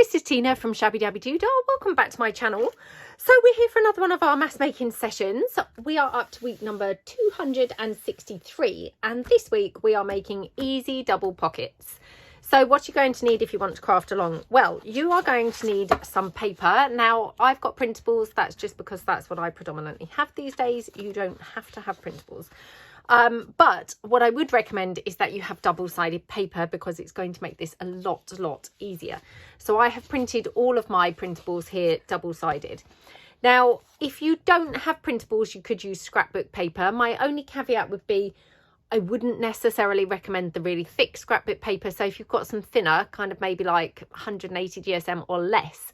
this is Tina from Shabbydabbydoodah. Welcome back to my channel. So we're here for another one of our mass making sessions. We are up to week number 263 and this week we are making easy double pockets. So what you're going to need if you want to craft along, well, you are going to need some paper. Now I've got printables, that's just because that's what I predominantly have these days. You don't have to have printables. But what I would recommend is that you have double-sided paper because it's going to make this a lot easier. So I have printed all of my printables here double-sided. Now, if you don't have printables, you could use scrapbook paper. My only caveat would be I wouldn't necessarily recommend the really thick scrapbook paper. So if you've got some thinner, kind of maybe like 180 GSM or less,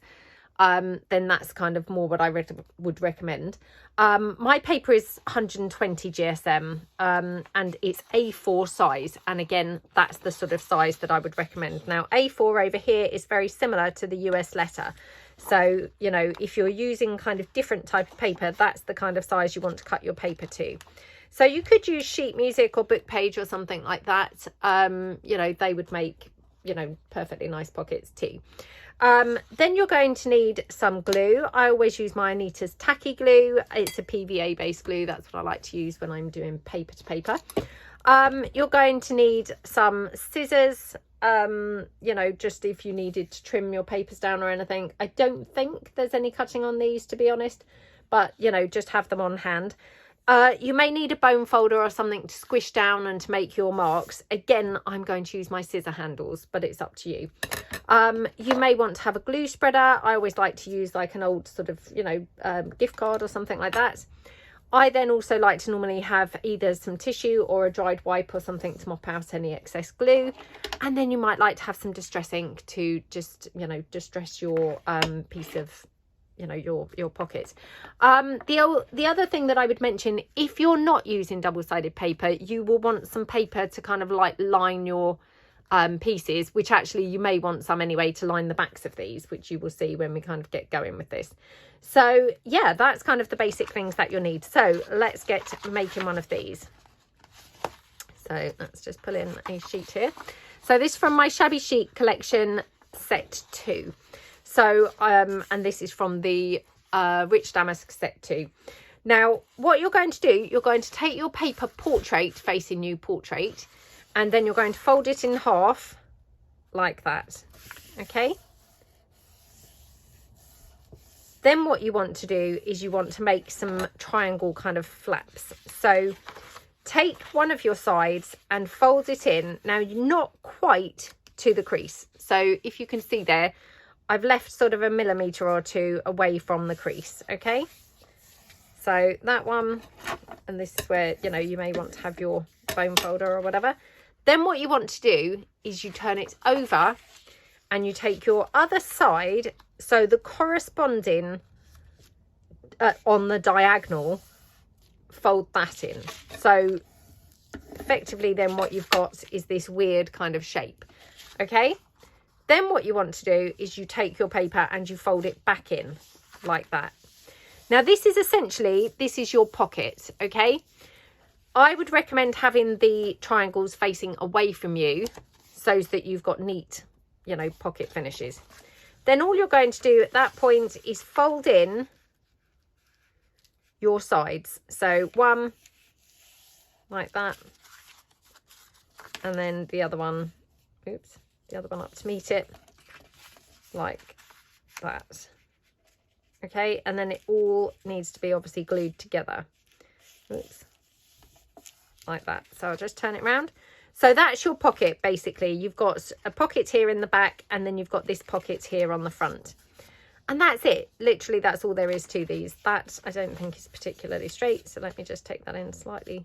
then that's kind of more what I would recommend. My paper is 120 GSM and it's A4 size, and again that's the sort of size that I would recommend. Now A4 over here is very similar to the US letter, so you know, if you're using kind of different type of paper, that's the kind of size you want to cut your paper to. So you could use sheet music or book page or something like that. You know, they would make, you know, perfectly nice pockets too. Then you're going to need some glue. I always use my Anita's tacky glue. It's a PVA based glue. That's what I like to use when I'm doing paper to paper. You're going to need some scissors, you know, just if you needed to trim your papers down or anything. I don't think there's any cutting on these, to be honest, but you know, just have them on hand. You may need a bone folder or something to squish down and to make your marks. Again, I'm going to use my scissor handles, but it's up to you. You may want to have a glue spreader. I always like to use like an old sort of, you know, gift card or something like that. I then also like to normally have either some tissue or a dried wipe or something to mop out any excess glue. And then you might like to have some distress ink to just, you know, distress your piece of, you know, your pocket. The other thing that I would mention, if you're not using double-sided paper, you will want some paper to kind of like line your pieces, which actually you may want some anyway to line the backs of these, which you will see when we kind of get going with this. So yeah, that's kind of the basic things that you'll need. So let's get making one of these. So let's just pull in a sheet here. So this is from my Shabby Chic collection set 2. So and this is from the Rich Damask set 2. Now what you're going to do, you're going to take your paper portrait, facing you portrait, and then you're going to fold it in half like that. Okay, then what you want to do is you want to make some triangle kind of flaps. So take one of your sides and fold it in. Now you're not quite to the crease, so if you can see there, I've left sort of a millimetre or two away from the crease. Okay, so that one, and this is where, you know, you may want to have your bone folder or whatever. Then what you want to do is you turn it over and you take your other side, so the corresponding on the diagonal, fold that in. So effectively then what you've got is this weird kind of shape. Okay, then what you want to do is you take your paper and you fold it back in like that. Now this is essentially, this is your pocket. Okay, I would recommend having the triangles facing away from you so that you've got neat, you know, pocket finishes. Then all you're going to do at that point is fold in your sides. So one like that, and then the other one, oops, the other one up to meet it like that. Okay, and then it all needs to be obviously glued together. Oops. Like that. So I'll just turn it around. So that's your pocket. Basically you've got a pocket here in the back, and then you've got this pocket here on the front, and that's it. Literally that's all there is to these. That I don't think is particularly straight, so let me just take that in slightly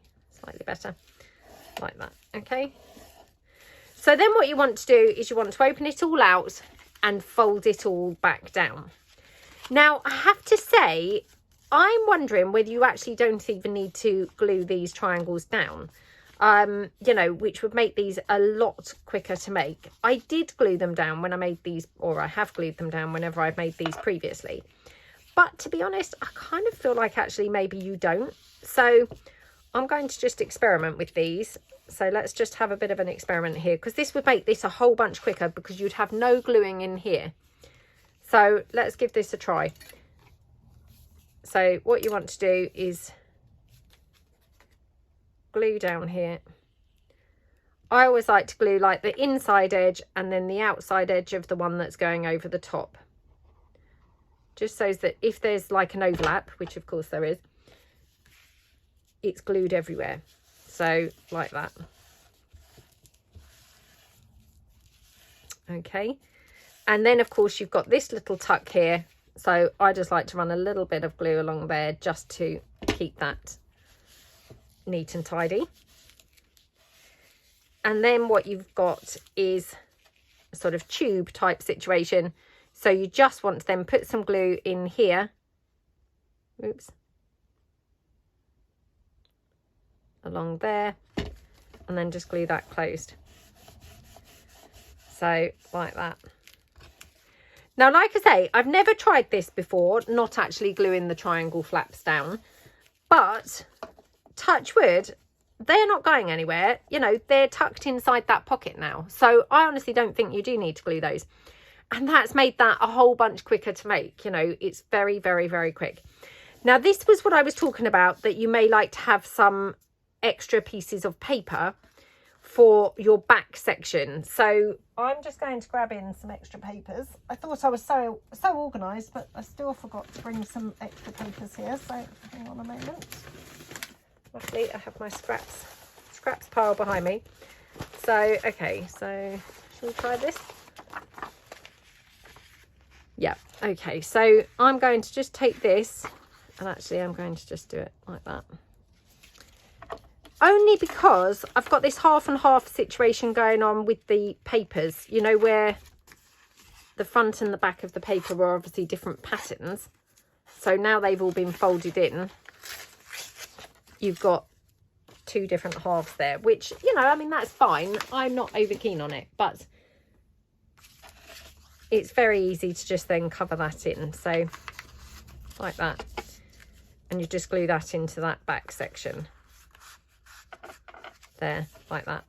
better like that. Okay, so then what you want to do is you want to open it all out and fold it all back down. Now I have to say, I'm wondering whether you actually don't even need to glue these triangles down, you know, which would make these a lot quicker to make. I did glue them down when I made these, or I have glued them down whenever I've made these previously. But to be honest, I kind of feel like actually maybe you don't. So I'm going to just experiment with these. So let's just have a bit of an experiment here, because this would make this a whole bunch quicker because you'd have no gluing in here. So let's give this a try. So what you want to do is glue down here. I always like to glue like the inside edge and then the outside edge of the one that's going over the top. Just so that if there's like an overlap, which of course there is, it's glued everywhere. So like that. Okay. And then of course you've got this little tuck here. So I just like to run a little bit of glue along there just to keep that neat and tidy. And then what you've got is a sort of tube type situation. So you just want to then put some glue in here. Oops. Along there. And then just glue that closed. So like that. Now, like I say, I've never tried this before, not actually gluing the triangle flaps down. But touch wood, they're not going anywhere. You know, they're tucked inside that pocket now. So I honestly don't think you do need to glue those. And that's made that a whole bunch quicker to make. You know, it's very, very, very quick. Now, this was what I was talking about, that you may like to have some extra pieces of paper for your back section. So I'm just going to grab in some extra papers. I thought I was so organised, but I still forgot to bring some extra papers here. So hang on a moment. Luckily, I have my scraps pile behind me. So, okay, so shall we try this? Yeah, okay, so I'm going to just take this, and actually I'm going to just do it like that. Only because I've got this half and half situation going on with the papers, you know, where the front and the back of the paper were obviously different patterns. So now they've all been folded in. You've got two different halves there, which, you know, I mean, that's fine. I'm not over keen on it, but it's very easy to just then cover that in. So like that. And you just glue that into that back section. There, like that.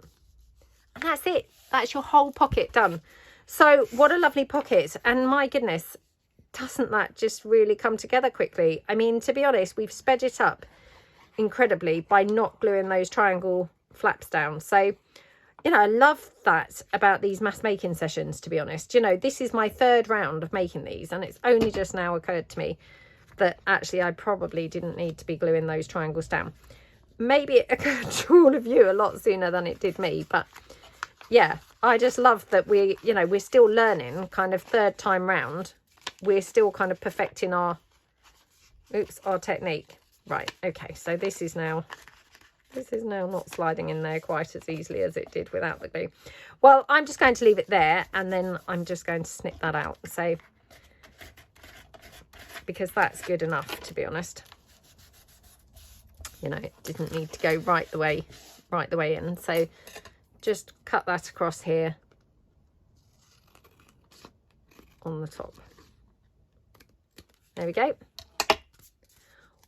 And that's it. That's your whole pocket done. So what a lovely pocket. And my goodness, doesn't that just really come together quickly? I mean, to be honest, we've sped it up incredibly by not gluing those triangle flaps down. So, you know, I love that about these mass making sessions, to be honest. You know, this is my third round of making these, and it's only just now occurred to me that actually I probably didn't need to be gluing those triangles down. Maybe it occurred to all of you a lot sooner than it did me, but yeah, I just love that we, you know, we're still learning, kind of third time round. We're still kind of perfecting our technique. Right, okay, so this is now not sliding in there quite as easily as it did without the glue. Well, I'm just going to leave it there, and then I'm just going to snip that out. So, because that's good enough, to be honest. You know, it didn't need to go right the way in. So just cut that across here on the top. There we go.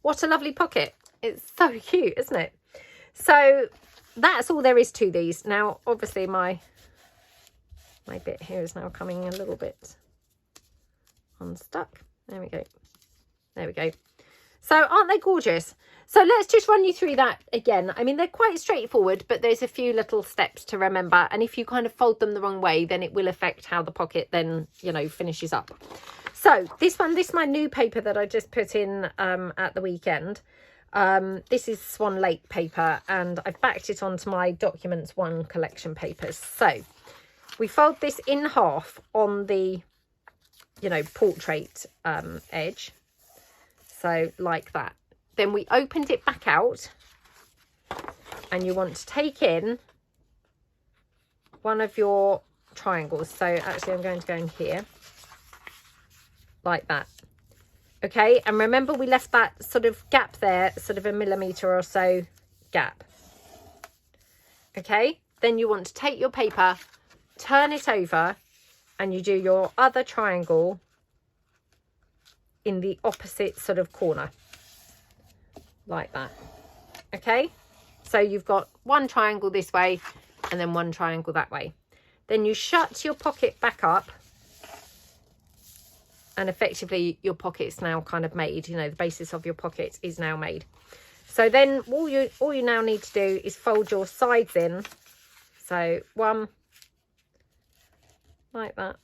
What a lovely pocket. It's so cute, isn't it? So that's all there is to these. Now, obviously my bit here is now coming a little bit unstuck. There we go. There we go. So aren't they gorgeous? So let's just run you through that again. I mean, they're quite straightforward, but there's a few little steps to remember. And if you kind of fold them the wrong way, then it will affect how the pocket then, you know, finishes up. So this is my new paper that I just put in at the weekend. This is Swan Lake paper, and I've backed it onto my Documents 1 collection papers. So we fold this in half on the, you know, portrait edge. So like that. Then we opened it back out, and you want to take in one of your triangles. So actually I'm going to go in here like that. Okay, and remember we left that sort of gap there, sort of a millimetre or so gap. Okay, then you want to take your paper, turn it over, and you do your other triangle in the opposite sort of corner. Like that. Okay, so you've got one triangle this way and then one triangle that way. Then you shut your pocket back up And effectively your pocket's now kind of made, you know, the basis of your pocket is now made. So then all you now need to do is fold your sides in. So one like that.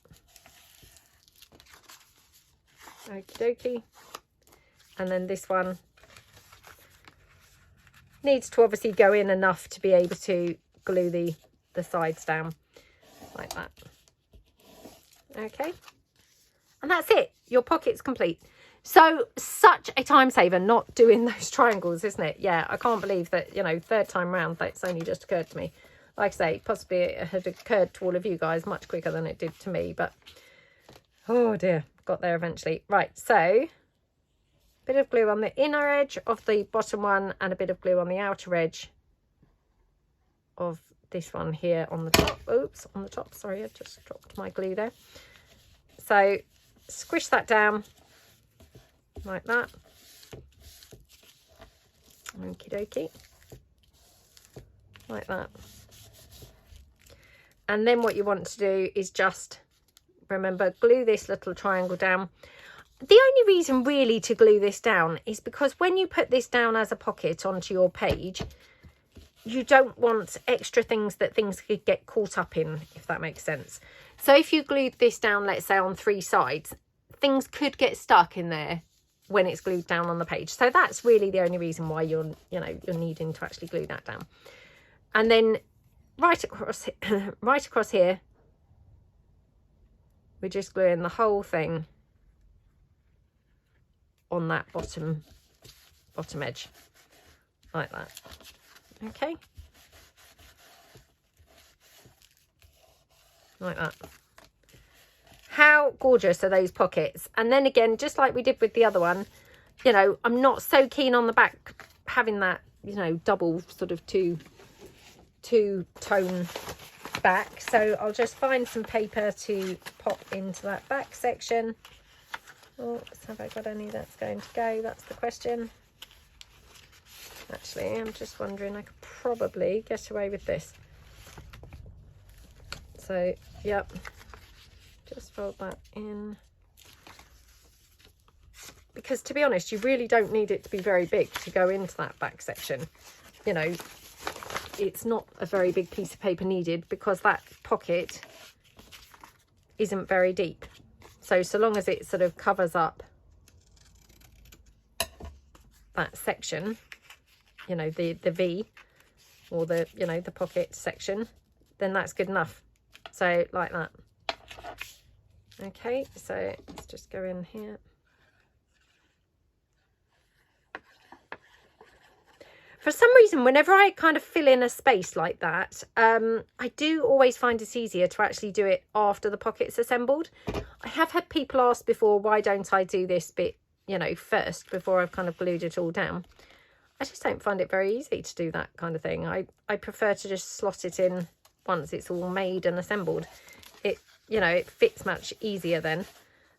Okie dokie. And then this one needs to obviously go in enough to be able to glue the sides down like that. Okay. And that's it. Your pocket's complete. So such a time saver not doing those triangles, isn't it? Yeah, I can't believe that, you know, third time round, that's only just occurred to me. Like I say, possibly it had occurred to all of you guys much quicker than it did to me. But, oh dear, got there eventually. Right, so bit of glue on the inner edge of the bottom one and a bit of glue on the outer edge of this one here on the top. Oops, on the top. Sorry, I just dropped my glue there. So squish that down like that. Okie dokie. Like that. And then what you want to do is just, remember, glue this little triangle down. The only reason really to glue this down is because when you put this down as a pocket onto your page, you don't want extra things that things could get caught up in, if that makes sense. So if you glued this down, let's say on 3 sides, things could get stuck in there when it's glued down on the page. So that's really the only reason why you're needing to actually glue that down. And then right across here, we're just gluing the whole thing on that bottom edge like that. Okay, like that. How gorgeous are those pockets? And then again, just like we did with the other one, you know, I'm not so keen on the back having that, you know, double sort of two-tone back, so I'll just find some paper to pop into that back section. Oops, have I got any that's going to go? That's the question. Actually, I'm just wondering, I could probably get away with this. So, yep, just fold that in. Because to be honest, you really don't need it to be very big to go into that back section. You know, it's not a very big piece of paper needed because that pocket isn't very deep. So long as it sort of covers up that section, you know, the V or the, you know, the pocket section, then that's good enough. So like that. Okay, so let's just go in here. For some reason, whenever I kind of fill in a space like that, I do always find it easier to actually do it after the pocket's assembled. I have had people ask before, why don't I do this bit, you know, first before I've kind of glued it all down. I just don't find it very easy to do that kind of thing. I prefer to just slot it in once it's all made and assembled. It, you know, it fits much easier then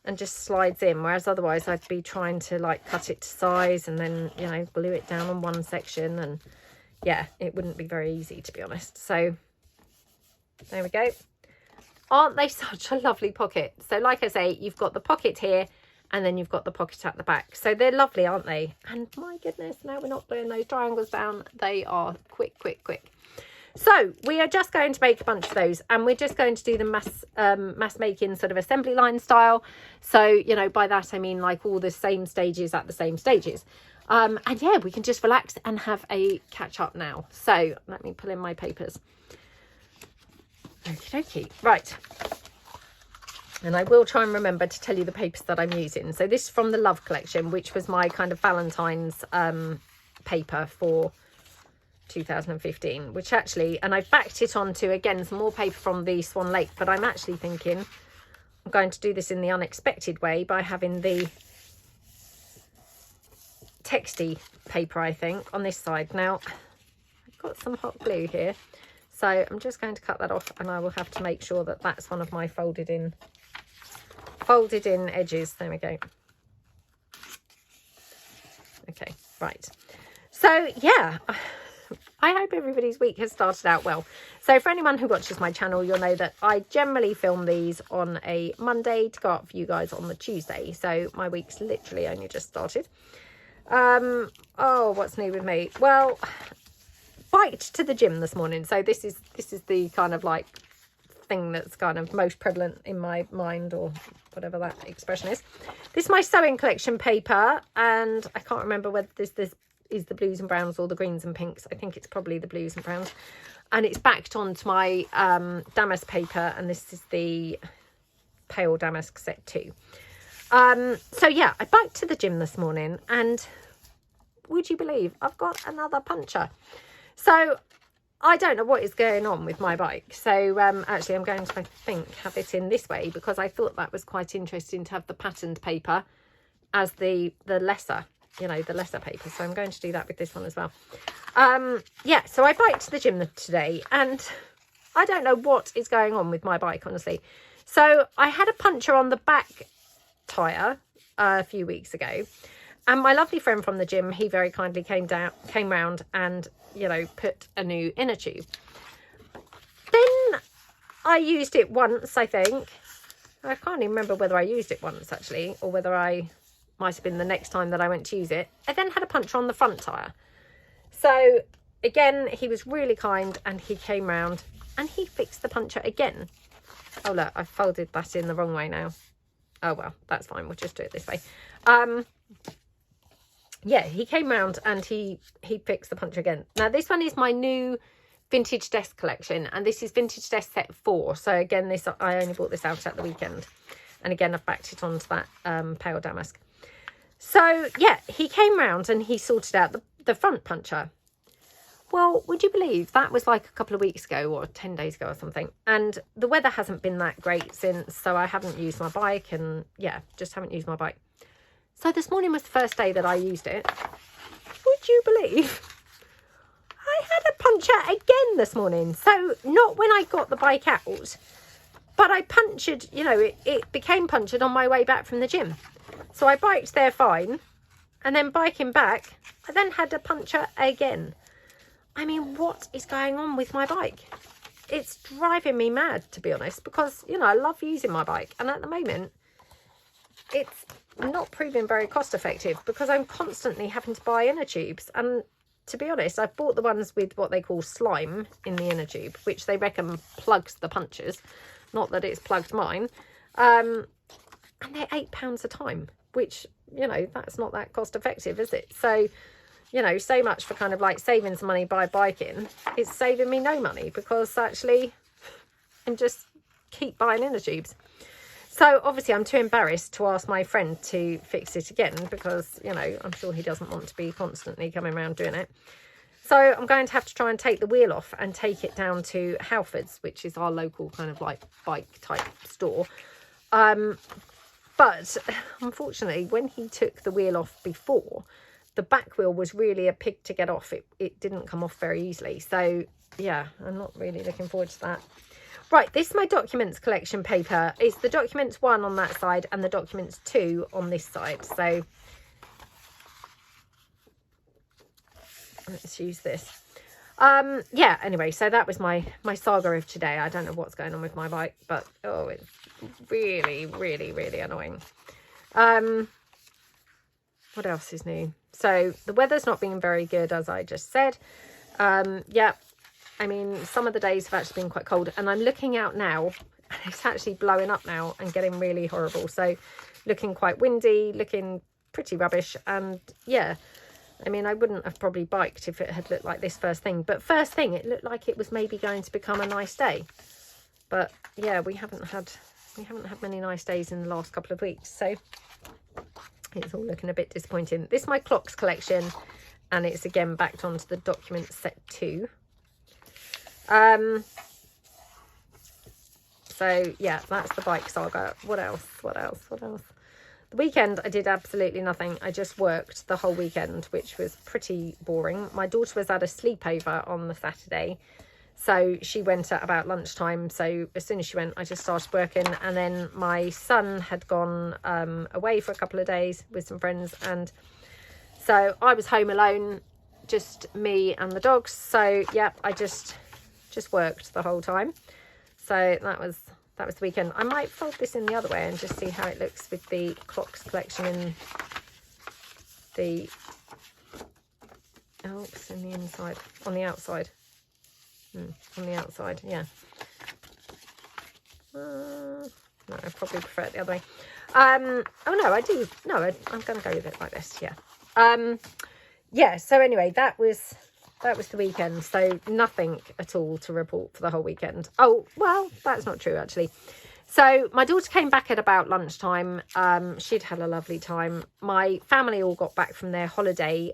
and just slides in, whereas otherwise I'd be trying to like cut it to size and then, you know, glue it down on one section, and yeah, it wouldn't be very easy, to be honest. So there we go. Aren't they such a lovely pocket? So like I say, you've got the pocket here and then you've got the pocket at the back. So they're lovely, aren't they? And my goodness, now we're not gluing those triangles down. They are quick. So we are just going to make a bunch of those, and we're just going to do the mass making sort of assembly line style. So, you know, by that I mean like all the same stages at the same stages. And yeah, we can just relax and have a catch up now. So let me pull in my papers. Okie dokie. Right. And I will try and remember to tell you the papers that I'm using. So this is from the Love collection, which was my kind of Valentine's paper for 2015, which actually, and I've backed it onto, again, some more paper from the Swan Lake, but I'm actually thinking I'm going to do this in the unexpected way by having the texty paper, I think, on this side. Now, I've got some hot glue here, so I'm just going to cut that off, and I will have to make sure that that's one of my folded in edges. There we go. Okay, right. So, yeah, I hope everybody's week has started out well. So for anyone who watches my channel, you'll know that I generally film these on a Monday to go up for you guys on the Tuesday. So my week's literally only just started. Oh, what's new with me? Well, biked to the gym this morning. So this is the kind of like thing that's kind of most prevalent in my mind, or whatever that expression is. This is my sewing collection paper, and I can't remember whether this is the blues and browns or the greens and pinks. I think it's probably the blues and browns, and it's backed onto my damask paper, and this is the pale damask set 2. So yeah, I biked to the gym this morning, and would you believe I've got another puncture? So I don't know what is going on with my bike. So actually I'm going to, I think, have it in this way, because I thought that was quite interesting to have the patterned paper as the lesser, you know, the lesser paper. So I'm going to do that with this one as well. Yeah, so I biked to the gym today, and I don't know what is going on with my bike, honestly. So I had a puncture on the back tyre a few weeks ago, and my lovely friend from the gym, he very kindly came round and, you know, put a new inner tube. Then I used it once, I think. I can't even remember whether I used it once, actually, or whether I might have been the next time that I went to use it. I then had a puncture on the front tyre. So again, he was really kind, and he came round and he fixed the puncture again. Oh look, I've folded that in the wrong way now. Oh well, that's fine, we'll just do it this way. Yeah, he came round and he fixed the puncture again. Now this one is my new vintage desk collection, and this is vintage desk set 4. So again, this, I only bought this out at the weekend, and again I've backed it onto that pale damask. So yeah, he came round and he sorted out the front puncture. Well, would you believe that was like a couple of weeks ago, or 10 days ago or something, and the weather hasn't been that great since, so I haven't used my bike, and yeah, just haven't used my bike. So this morning was the first day that I used it. Would you believe I had a puncture again this morning? So not when I got the bike out, but I punctured, you know, it became punctured on my way back from the gym. So I biked there fine, and then biking back, I then had a puncture again. I mean, what is going on with my bike? It's driving me mad, to be honest, because, you know, I love using my bike, and at the moment it's not proving very cost effective, because I'm constantly having to buy inner tubes. And to be honest, I've bought the ones with what they call slime in the inner tube, which they reckon plugs the punctures, not that it's plugged mine, and they're £8 a time, which, you know, that's not that cost effective, is it? So, you know, so much for kind of like saving some money by biking. It's saving me no money, because actually I'm just keep buying inner tubes. So obviously I'm too embarrassed to ask my friend to fix it again, because, you know, I'm sure he doesn't want to be constantly coming around doing it. So I'm going to have to try and take the wheel off and take it down to Halford's, which is our local kind of like bike type store. But unfortunately, when he took the wheel off before, the back wheel was really a pig to get off. It didn't come off very easily. So yeah, I'm not really looking forward to that. Right, this is my documents collection paper. It's the documents 1 on that side and the documents 2 on this side. So let's use this. Yeah, anyway, so that was my saga of today. I don't know what's going on with my bike, but oh, it's really, really, really annoying. What else is new? So the weather's not been very good, as I just said. Yeah, I mean, some of the days have actually been quite cold, and I'm looking out now, and it's actually blowing up now and getting really horrible. So looking quite windy, looking pretty rubbish. And yeah, I mean, I wouldn't have probably biked if it had looked like this first thing, but first thing it looked like it was maybe going to become a nice day. But yeah, we haven't had many nice days in the last couple of weeks, so it's all looking a bit disappointing. This is my clocks collection, and it's again backed onto the document set 2. So yeah, that's the bike saga. What else? The weekend I did absolutely nothing. I just worked the whole weekend, which was pretty boring. My daughter was at a sleepover on the Saturday, so she went at about lunchtime. So as soon as she went, I just started working, and then my son had gone away for a couple of days with some friends, and so I was home alone just me and the dogs. So yeah, I just worked the whole time. So that was the weekend. I might fold this in the other way and just see how it looks with the clocks collection in the in the inside, on the outside. On the outside, yeah. No, I probably prefer it the other way. Oh no, I do. No, I'm going to go with it like this. Yeah. Yeah. So anyway, that was the weekend. So nothing at all to report for the whole weekend. Oh well, that's not true actually. So my daughter came back at about lunchtime. She'd had a lovely time. My family all got back from their holiday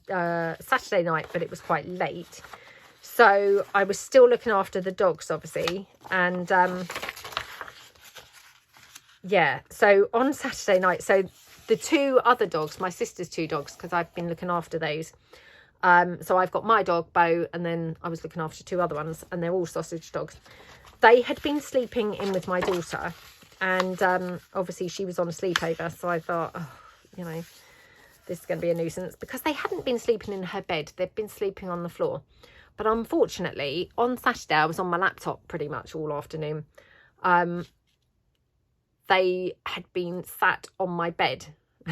Saturday night, but it was quite late. So I was still looking after the dogs, obviously. And yeah, so on Saturday night, so the two other dogs, my sister's two dogs, because I've been looking after those. So I've got my dog, Bo, and then I was looking after two other ones, and they're all sausage dogs. They had been sleeping in with my daughter, and obviously she was on a sleepover, so I thought, oh, you know, this is going to be a nuisance, because they hadn't been sleeping in her bed. They'd been sleeping on the floor. But unfortunately, on Saturday, I was on my laptop pretty much all afternoon. They had been sat on my bed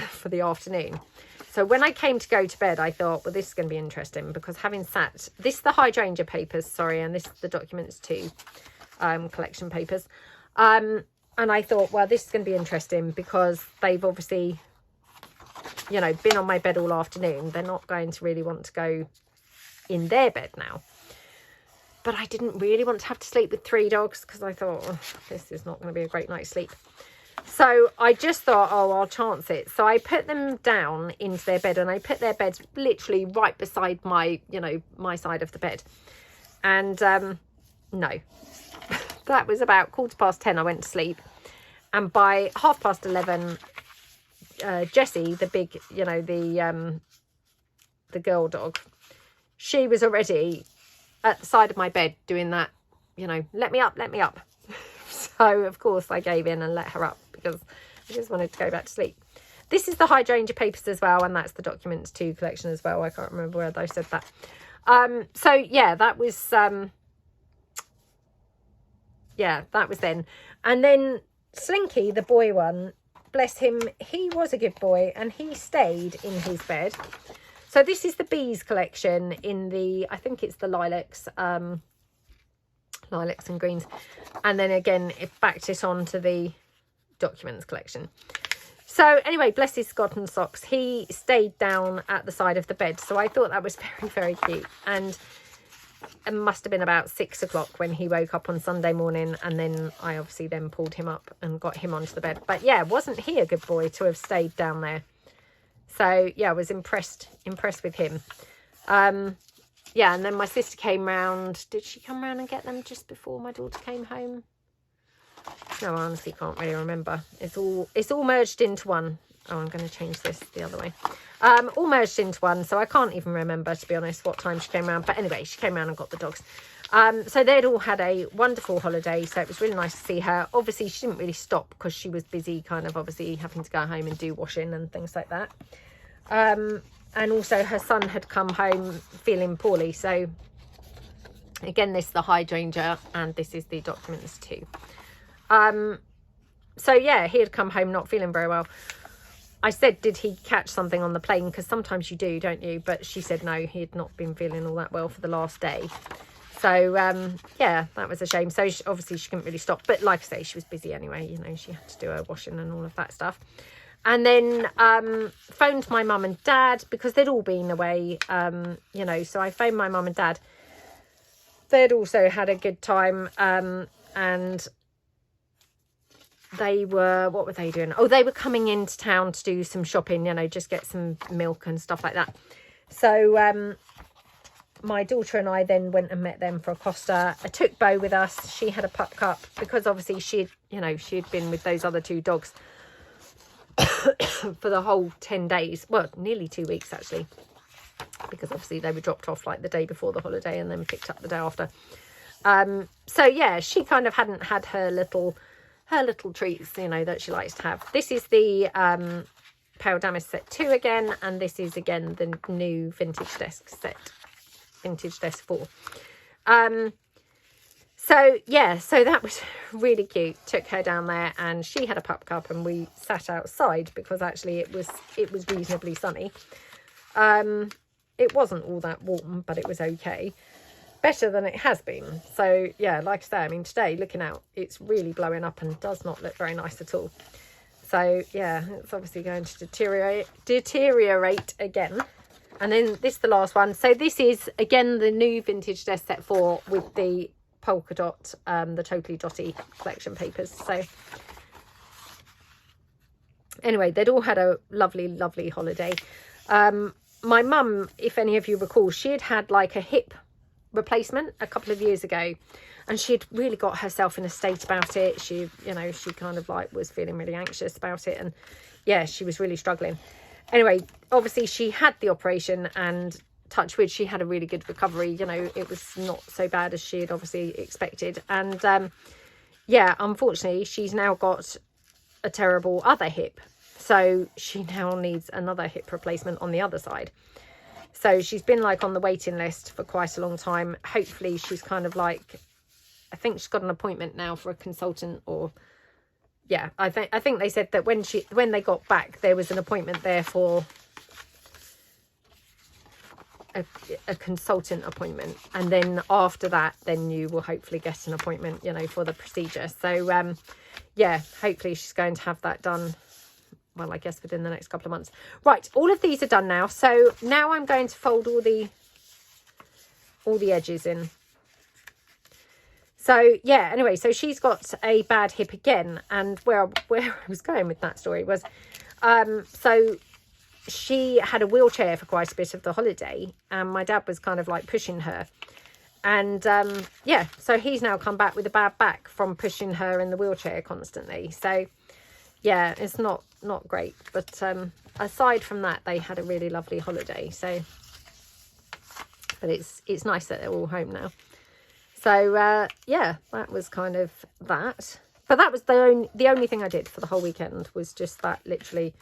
for the afternoon. So when I came to go to bed, I thought, well, this is going to be interesting, because having sat, this is the hydrangea papers, sorry, and this is the documents too, collection papers. And I thought, well, this is going to be interesting, because they've obviously, you know, been on my bed all afternoon. They're not going to really want to go in their bed now. But I didn't really want to have to sleep with three dogs, because I thought, oh, this is not going to be a great night's sleep. So I just thought, oh, I'll chance it. So I put them down into their bed, and I put their beds literally right beside my, you know, my side of the bed. And no, that was about 10:15 I went to sleep. And by 11:30, Jessie, the big, you know, the girl dog, she was already at the side of my bed doing that, you know, let me up. So, of course, I gave in and let her up, because I just wanted to go back to sleep. This is the hydrangea papers as well, and that's the documents too collection as well. I can't remember where I said that. So, yeah, that was, yeah, that was then. And then Slinky, the boy one, bless him, he was a good boy, and he stayed in his bed. So this is the bees collection in the, I think it's the lilacs, lilacs and greens. And then again, it backed it on to the documents collection. So anyway, bless his cotton socks, he stayed down at the side of the bed. So I thought that was very, very cute. And it must have been about 6 o'clock when he woke up on Sunday morning. And then I obviously then pulled him up and got him onto the bed. But yeah, wasn't he a good boy to have stayed down there? So yeah, I was impressed with him. Yeah, and then my sister came round. Did she come round and get them just before my daughter came home? No, I honestly can't really remember. It's all merged into one. Oh, I'm going to change this the other way. All merged into one, so I can't even remember, to be honest, what time she came round. But anyway, she came round and got the dogs. So they'd all had a wonderful holiday, so it was really nice to see her. Obviously, she didn't really stop because she was busy, kind of obviously having to go home and do washing and things like that. And also her son had come home feeling poorly. So again, this is the hydrangea, and this is the documents too. So yeah, he had come home not feeling very well. I said, did he catch something on the plane? Because sometimes you do, don't you? But she said no, he had not been feeling all that well for the last day. So yeah, that was a shame. So obviously she couldn't really stop. But like I say, she was busy anyway. You know, she had to do her washing and all of that stuff. And then phoned my mum and dad, because they'd all been away, you know. So I phoned my mum and dad. They'd also had a good time, and they were, what were they doing? Oh, they were coming into town to do some shopping, you know, just get some milk and stuff like that. So my daughter and I then went and met them for a Costa. I took Bo with us. She had a pup cup, because obviously she'd been with those other two dogs for the whole 10 days. Well, nearly 2 weeks actually, because obviously they were dropped off like the day before the holiday and then picked up the day after. So yeah, she kind of hadn't had her little treats, you know, that she likes to have. This is the Pale Damask set 2 again, and this is again the new Vintage Desk set, Vintage Desk 4. So yeah, so that was really cute. Took her down there and she had a pup cup and we sat outside because actually it was reasonably sunny. It wasn't all that warm, but it was okay. Better than it has been. So yeah, like I say, I mean today looking out, it's really blowing up and does not look very nice at all. So yeah, it's obviously going to deteriorate again. And then this is the last one. So this is again the new Vintage Desk set 4 with the polka dot, the Totally Dotty collection papers. So anyway, they'd all had a lovely holiday. My mum, if any of you recall, she had like a hip replacement a couple of years ago, and she'd really got herself in a state about it. She, you know, she kind of like was feeling really anxious about it, and yeah, she was really struggling. Anyway, obviously she had the operation, and touch wood, she had a really good recovery. You know, it was not so bad as she had obviously expected. And yeah, unfortunately, she's now got a terrible other hip. So she now needs another hip replacement on the other side. So she's been like on the waiting list for quite a long time. Hopefully she's kind of like, I think she's got an appointment now for a consultant, or yeah, I think they said that when they got back, there was an appointment there for a consultant appointment, and then after that then you will hopefully get an appointment, you know, for the procedure. So yeah, hopefully she's going to have that done, well, I guess within the next couple of months. Right, all of these are done now. So now I'm going to fold all the edges in. So yeah, anyway, so she's got a bad hip again, and where I was going with that story was so she had a wheelchair for quite a bit of the holiday, and my dad was kind of like pushing her, and yeah, so he's now come back with a bad back from pushing her in the wheelchair constantly. So yeah, it's not great, but aside from that, they had a really lovely holiday. So but it's nice that they're all home now. So yeah, that was kind of that. But that was the only thing I did for the whole weekend, was just that. Literally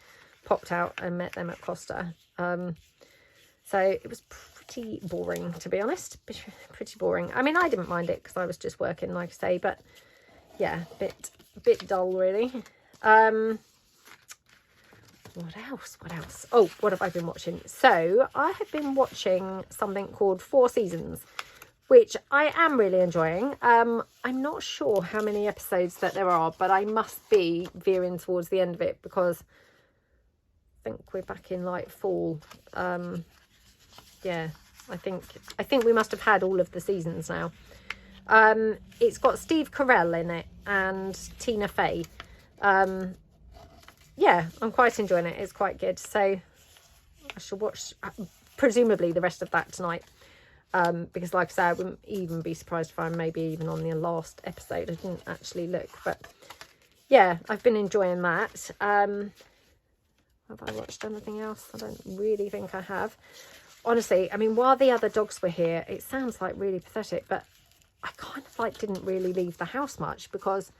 popped out and met them at Costa. So it was pretty boring, to be honest. Pretty boring. I mean, I didn't mind it because I was just working, like I say, but yeah, bit dull really. What else? Oh, what have I been watching? So I have been watching something called 4 Seasons, which I am really enjoying. I'm not sure how many episodes that there are, but I must be veering towards the end of it because I think we're back in like fall. Yeah, I think we must have had all of the seasons now. It's got Steve Carell in it and Tina Fey. Yeah, I'm quite enjoying it. It's quite good. So I shall watch presumably the rest of that tonight. Because like I say, I wouldn't even be surprised if I'm maybe even on the last episode. I didn't actually look, but yeah, I've been enjoying that. Have I watched anything else? I don't really think I have. Honestly, I mean, while the other dogs were here, it sounds like really pathetic, but I kind of like didn't really leave the house much because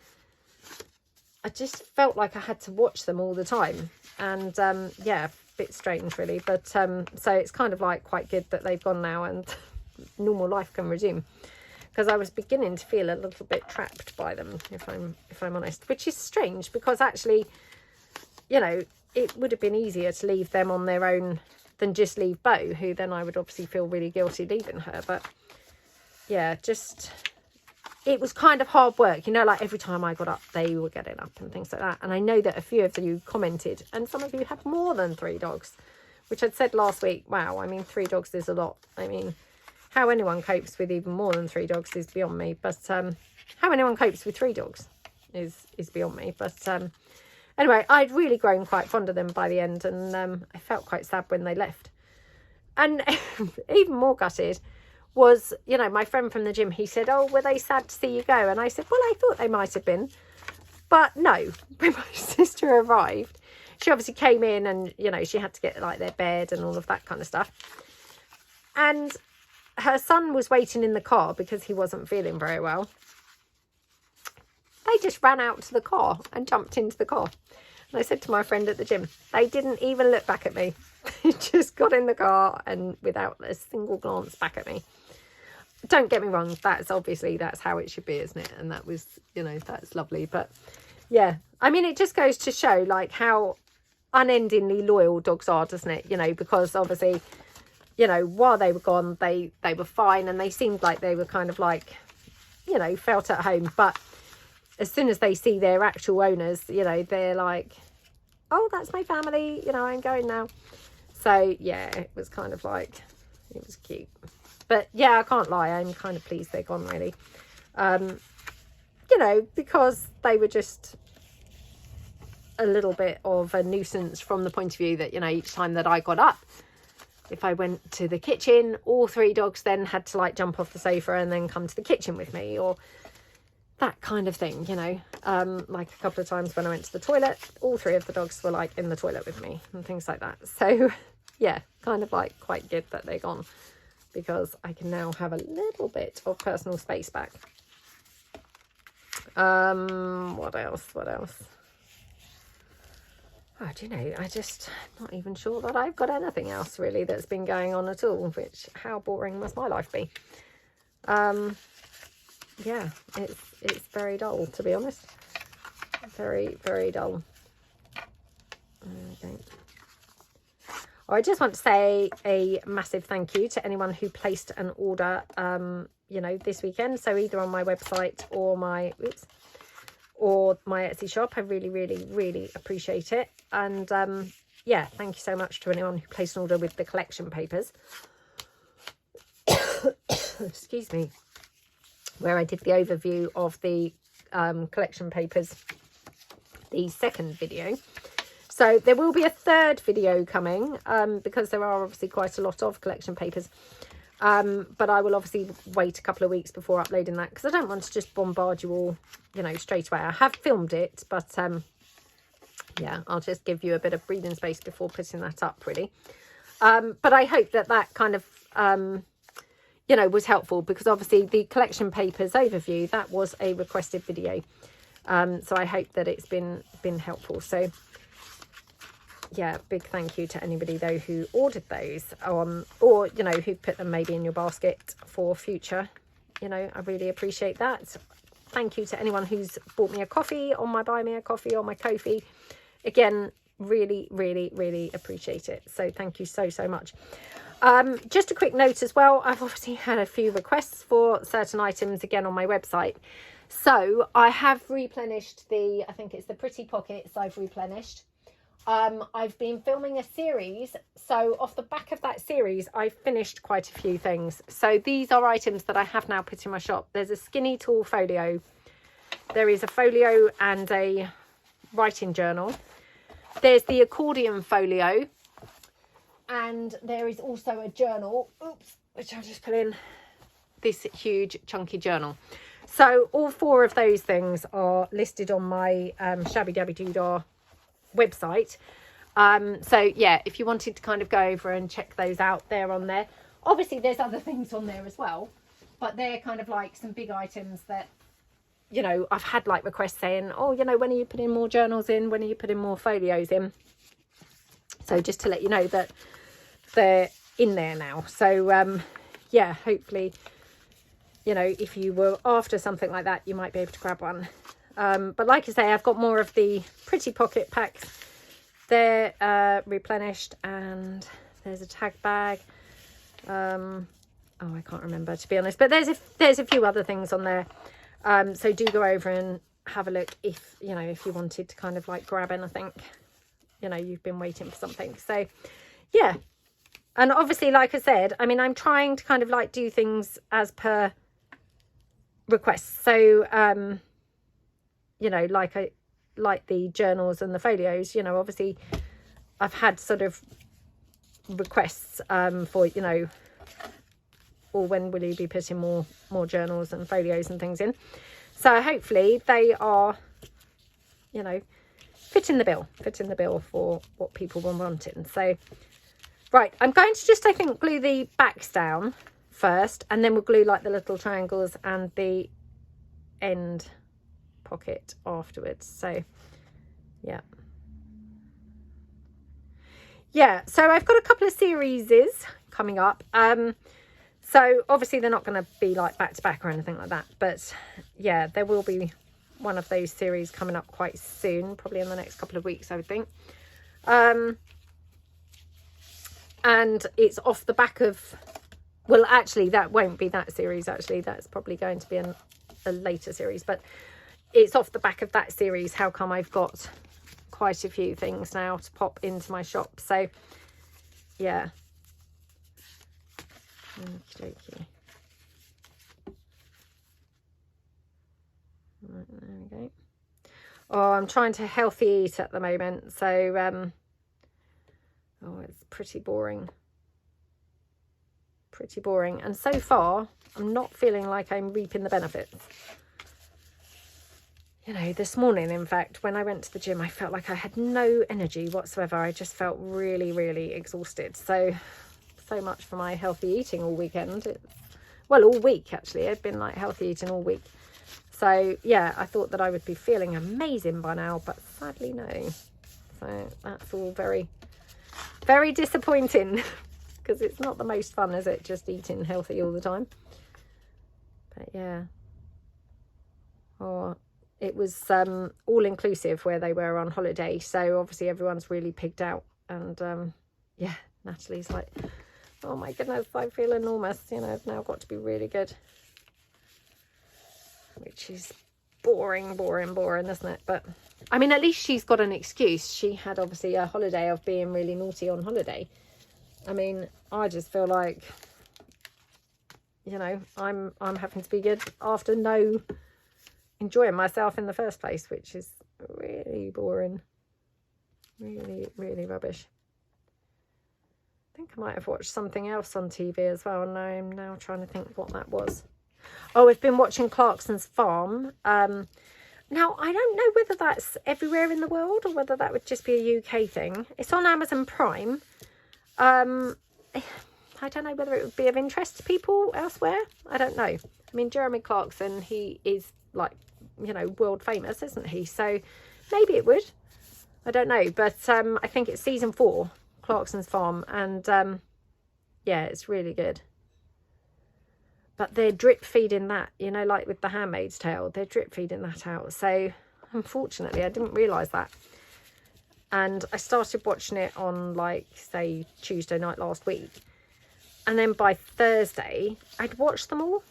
I just felt like I had to watch them all the time. And yeah, a bit strange really, but so it's kind of like quite good that they've gone now and normal life can resume, because I was beginning to feel a little bit trapped by them, if I'm honest, which is strange because actually, you know, it would have been easier to leave them on their own than just leave Bo, who then I would obviously feel really guilty leaving her. But yeah, just it was kind of hard work, you know, like every time I got up they were getting up and things like that. And I know that a few of you commented, and some of you have more than 3 dogs, which I'd said last week. Wow, I mean 3 dogs is a lot. I mean, how anyone copes with even more than 3 dogs is beyond me. But how anyone copes with 3 dogs is beyond me. But anyway, I'd really grown quite fond of them by the end, and I felt quite sad when they left. And even more gutted was, you know, my friend from the gym, he said, oh, were they sad to see you go? And I said, well, I thought they might have been. But no, when my sister arrived, she obviously came in and, you know, she had to get like their bed and all of that kind of stuff. And her son was waiting in the car because he wasn't feeling very well. They just ran out to the car and jumped into the car. And I said to my friend at the gym, they didn't even look back at me. They just got in the car and without a single glance back at me. Don't get me wrong, that's how it should be, isn't it? And that was, you know, that's lovely. But yeah, I mean, it just goes to show like how unendingly loyal dogs are, doesn't it? You know, because obviously, you know, while they were gone, they were fine and they seemed like they were kind of like, you know, felt at home. But as soon as they see their actual owners, you know, they're like, oh, that's my family, you know, I'm going now. So yeah, it was kind of like, it was cute. But yeah, I can't lie, I'm kind of pleased they're gone, really. You know, because they were just a little bit of a nuisance from the point of view that, you know, each time that I got up, if I went to the kitchen, all 3 dogs then had to like jump off the sofa and then come to the kitchen with me, or that kind of thing, you know. Like a couple of times when I went to the toilet, all 3 of the dogs were like in the toilet with me and things like that. So yeah, kind of like quite good that they're gone, because I can now have a little bit of personal space back. What else? Oh, do you know, I just not even sure that I've got anything else really that's been going on at all, which how boring must my life be? Yeah, it's very dull, to be honest. Very, very dull. Okay. I just want to say a massive thank you to anyone who placed an order, you know, this weekend. So either on my website or my Etsy shop. I really, really, really appreciate it. And yeah, thank you so much to anyone who placed an order with the collection papers. Excuse me. Where I did the overview of the collection papers, the second video. So there will be a third video coming, because there are obviously quite a lot of collection papers. But I will obviously wait a couple of weeks before uploading that, because I don't want to just bombard you all, you know, straight away. I have filmed it, but yeah, I'll just give you a bit of breathing space before putting that up, really. But I hope that that kind of, you know, was helpful, because obviously the collection papers overview, that was a requested video. So I hope that it's been helpful. So yeah, big thank you to anybody though who ordered those, or you know, who put them maybe in your basket for future. You know, I really appreciate that. Thank you to anyone who's bought me a coffee on my Buy Me a Coffee or my Ko-fi. Again, really, really, really appreciate it. So thank you so much. Just a quick note as well, I've obviously had a few requests for certain items again on my website. So I have replenished I think it's the Pretty Pockets I've replenished. I've been filming a series, so off the back of that series I've finished quite a few things. So these are items that I have now put in my shop. There's a skinny tall folio, there is a folio and a writing journal, there's the accordion folio, and there is also a journal, which I'll just put in, this huge chunky journal. So all 4 of those things are listed on my Shabbydabbydoodah website. So yeah, if you wanted to kind of go over and check those out, they're on there. Obviously there's other things on there as well, but they're kind of like some big items that, you know, I've had like requests saying, oh, you know, when are you putting more journals in, when are you putting more folios in? So just to let you know that they're in there now. So yeah, hopefully, you know, if you were after something like that, you might be able to grab one. But like I say, I've got more of the Pretty Pocket packs. They're replenished, and there's a tag bag. Oh, I can't remember, to be honest, but there's a few other things on there. So do go over and have a look if, you know, if you wanted to kind of like grab anything, you know, you've been waiting for something. So yeah, and obviously, like I said, I mean, I'm trying to kind of like do things as per requests. So you know, like the journals and the folios, you know, obviously I've had sort of requests for, you know, or when will you be putting more journals and folios and things in. So hopefully they are, you know, fitting the bill for what people were wanting. So right, I'm going to just, I think, glue the backs down first, and then we'll glue like the little triangles and the end pocket afterwards. So yeah, so I've got a couple of series coming up. So obviously they're not going to be like back to back or anything like that, but yeah, there will be one of those series coming up quite soon, probably in the next couple of weeks, I would think. And it's off the back of, well, actually that won't be that series, actually that's probably going to be a later series, but it's off the back of that series how come I've got quite a few things now to pop into my shop. So yeah, okey-dokey. Right, there we go. Oh, I'm trying to healthy eat at the moment, so oh, it's pretty boring, and so far I'm not feeling like I'm reaping the benefits. You know, this morning, in fact, when I went to the gym, I felt like I had no energy whatsoever. I just felt really, really exhausted. So much for my healthy eating all weekend. Well, all week, actually. I've been like healthy eating all week. So, yeah, I thought that I would be feeling amazing by now, but sadly, no. So that's all very, very disappointing because it's not the most fun, is it? Just eating healthy all the time. But, yeah. Oh, it was all inclusive where they were on holiday, so obviously everyone's really pigged out, and yeah, Natalie's like, oh my goodness, I feel enormous, you know, I've now got to be really good, which is boring, isn't it? But I mean, at least she's got an excuse. She had obviously a holiday of being really naughty on holiday. I mean, I just feel like, you know, I'm having to be good after no enjoying myself in the first place, which is really boring, really, really rubbish. I think I might have watched something else on TV as well, and I'm now trying to think what that was. Oh, I've been watching Clarkson's Farm. Now I don't know whether that's everywhere in the world or whether that would just be a UK thing. It's on Amazon Prime. I don't know whether it would be of interest to people elsewhere. I don't know. I mean, Jeremy Clarkson, he is like, you know, world famous, isn't he? So maybe it would. I don't know. But I think it's season 4, Clarkson's Farm. And yeah, it's really good. But they're drip feeding that, you know, like with the Handmaid's Tale. They're drip feeding that out. So unfortunately, I didn't realise that. And I started watching it on, like, say, Tuesday night last week. And then by Thursday, I'd watched them all.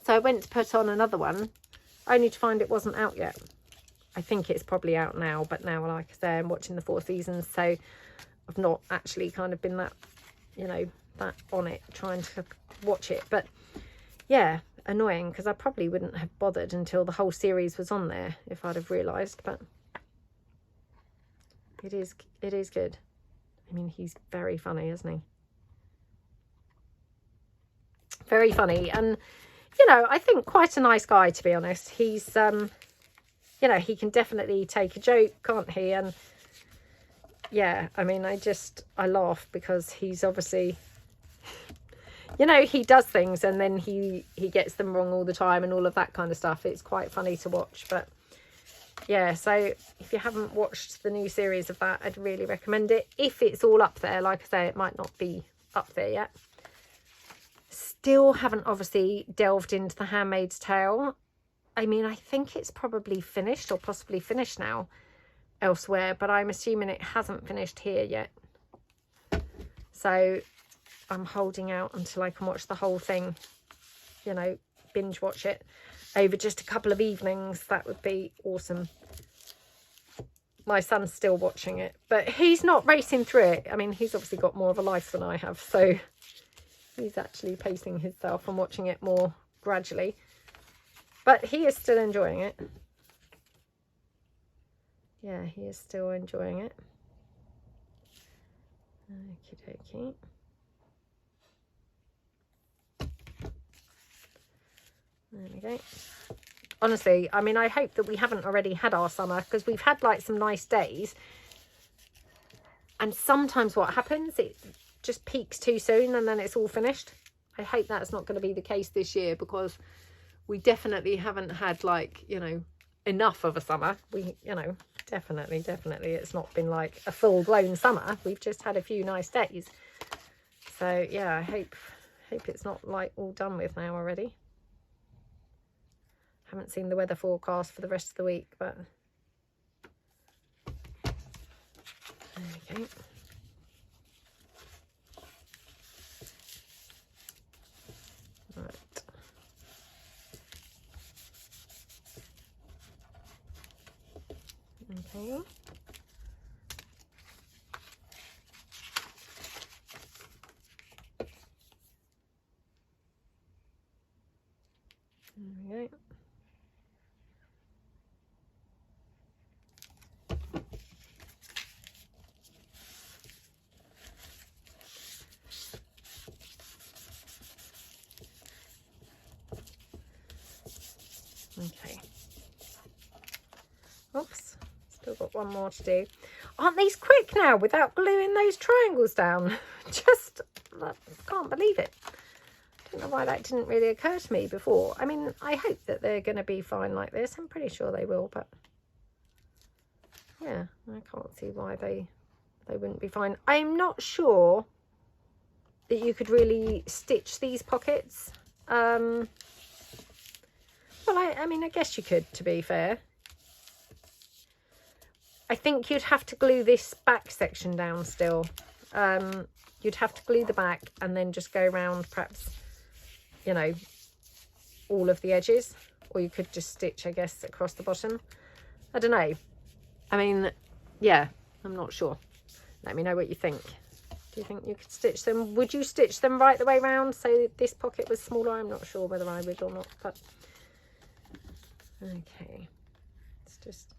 So I went to put on another one, only to find it wasn't out yet. I think it's probably out now, but now, like I say, I'm watching the 4 seasons, so I've not actually kind of been that, you know, that on it, trying to watch it. But yeah, annoying, because I probably wouldn't have bothered until the whole series was on there if I'd have realised, but it is good. I mean, he's very funny, isn't he? Very funny, and you know, I think quite a nice guy, to be honest. He's you know, he can definitely take a joke, can't he? And yeah, I mean, I laugh because he's obviously, you know, he does things and then he gets them wrong all the time and all of that kind of stuff. It's quite funny to watch. But yeah, so if you haven't watched the new series of that, I'd really recommend it. If it's all up there, like I say, it might not be up there yet. Still haven't obviously delved into the Handmaid's Tale. I mean, I think it's probably finished or possibly finished now elsewhere, but I'm assuming it hasn't finished here yet. So I'm holding out until I can watch the whole thing, you know, binge watch it over just a couple of evenings. That would be awesome. My son's still watching it, but he's not racing through it. I mean, he's obviously got more of a life than I have, so he's actually pacing himself and watching it more gradually. But he is still enjoying it. Yeah, he is still enjoying it. Okie dokie. There we go. Honestly, I mean, I hope that we haven't already had our summer, because we've had like some nice days. And sometimes what happens, it just peaks too soon and then it's all finished. I hope that's not going to be the case this year, because we definitely haven't had, like, you know, enough of a summer. We, you know, definitely it's not been like a full-blown summer. We've just had a few nice days. So yeah, I hope it's not like all done with now already. Haven't seen the weather forecast for the rest of the week, but okay. Right. Okay. There we go. Okay. Oops. Still got one more to do. Aren't these quick now without gluing those triangles down? Just, I can't believe it. Don't know why that didn't really occur to me before. I mean, I hope that they're going to be fine like this. I'm pretty sure they will, but yeah, I can't see why they wouldn't be fine. I'm not sure that you could really stitch these pockets. Well, I mean, I guess you could, to be fair. I think you'd have to glue this back section down still. You'd have to glue the back and then just go around perhaps, you know, all of the edges. Or you could just stitch, I guess, across the bottom. I don't know. I mean, yeah, I'm not sure. Let me know what you think. Do you think you could stitch them? Would you stitch them right the way around so this pocket was smaller? I'm not sure whether I would or not, but okay. Let's just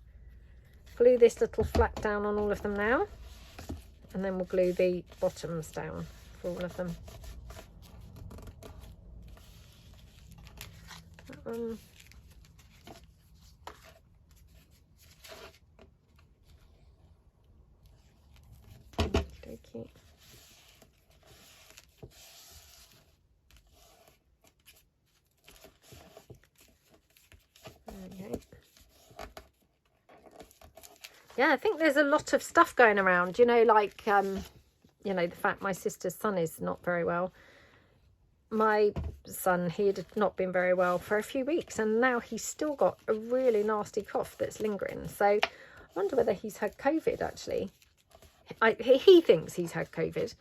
glue this little flap down on all of them now, and then we'll glue the bottoms down for all of them. That one. Okey-dokey. Okay. Yeah, I think there's a lot of stuff going around, you know, like, you know, the fact my sister's son is not very well. My son, he had not been very well for a few weeks, and now he's still got a really nasty cough that's lingering. So I wonder whether he's had COVID, actually. He thinks he's had COVID.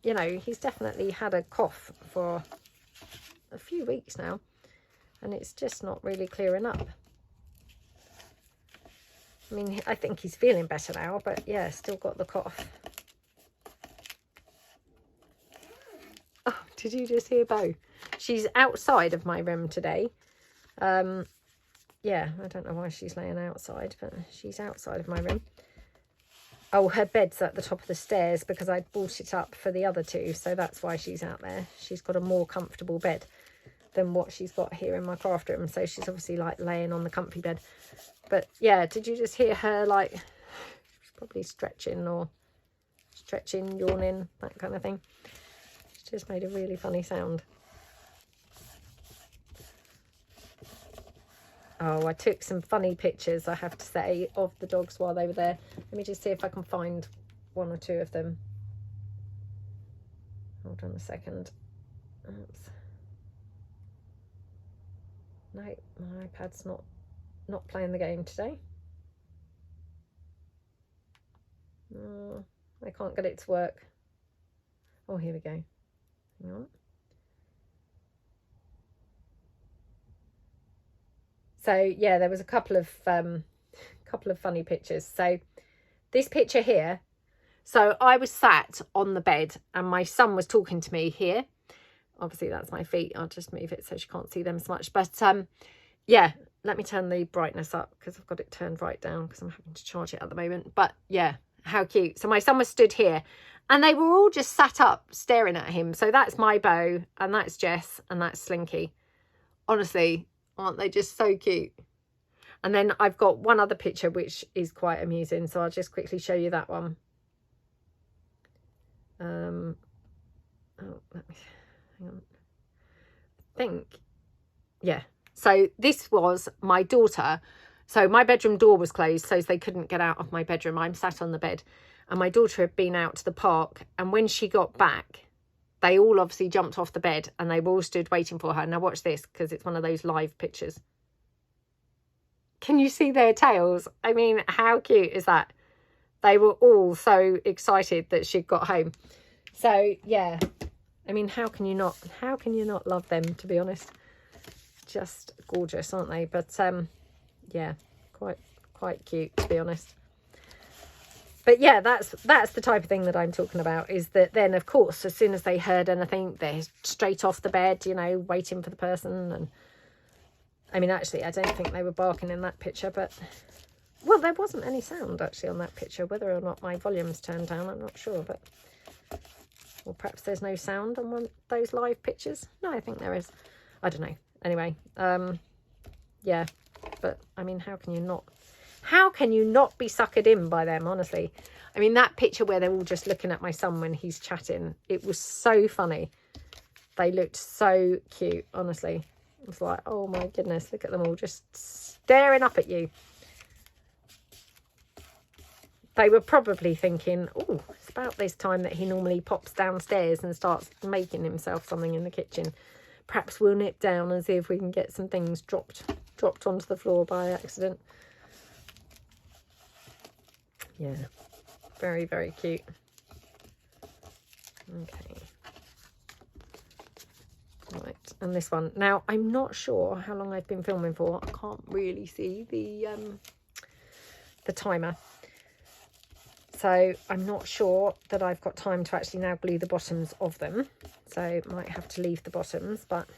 You know, he's definitely had a cough for a few weeks now, and it's just not really clearing up. I mean, I think he's feeling better now, but yeah, still got the cough. Oh, did you just hear Bo? She's outside of my room today. Yeah, I don't know why she's laying outside, but she's outside of my room. Oh, her bed's at the top of the stairs because I brought it up for the other two, so that's why she's out there. She's got a more comfortable bed than what she's got here in my craft room, so she's obviously like laying on the comfy bed. But yeah, did you just hear her, like, she's probably stretching, yawning, that kind of thing. She just made a really funny sound. Oh, I took some funny pictures, I have to say, of the dogs while they were there. Let me just see if I can find one or two of them. Hold on a second. Oops. No, my iPad's not playing the game today. I can't get it to work. Oh, here we go. Hang on. So yeah, there was a couple of funny pictures. So this picture here. So I was sat on the bed and my son was talking to me here. Obviously that's my feet. I'll just move it so she can't see them as much. But yeah, let me turn the brightness up because I've got it turned right down because I'm having to charge it at the moment. But yeah, how cute. So my son was stood here and they were all just sat up staring at him. So that's my Bo and that's Jess and that's Slinky. Honestly, aren't they just so cute? And then I've got one other picture which is quite amusing. So I'll just quickly show you that one. Oh, let me, hang on. I think, yeah, So this was my daughter. So my bedroom door was closed, so they couldn't get out of my bedroom. I'm sat on the bed, and my daughter had been out to the park, and when she got back, they all obviously jumped off the bed and they all stood waiting for her. Now watch this, because it's one of those live pictures. Can you see their tails? I mean, how cute is that? They were all so excited that she'd got home. So yeah, I mean, how can you not love them, to be honest? Just gorgeous, aren't they? But yeah, quite cute, to be honest. But yeah, that's the type of thing that I'm talking about, is that then, of course, as soon as they heard anything, they're straight off the bed, you know, waiting for the person. And I mean, actually, I don't think they were barking in that picture, but, well, there wasn't any sound, actually, on that picture. Whether or not my volume's turned down, I'm not sure, but, or perhaps there's no sound on one of those live pictures. No, I think there is. I don't know. Anyway, yeah, but, I mean, how can you not be suckered in by them, honestly? I mean, that picture where they're all just looking at my son when he's chatting, it was so funny. They looked so cute, honestly. It was like, oh my goodness, look at them all just staring up at you. They were probably thinking, oh, it's about this time that he normally pops downstairs and starts making himself something in the kitchen. Perhaps we'll nip down and see if we can get some things dropped onto the floor by accident. Yeah, very, very cute. Okay. Right, and this one. Now, I'm not sure how long I've been filming for. I can't really see the timer. So I'm not sure that I've got time to actually now glue the bottoms of them. So might have to leave the bottoms, but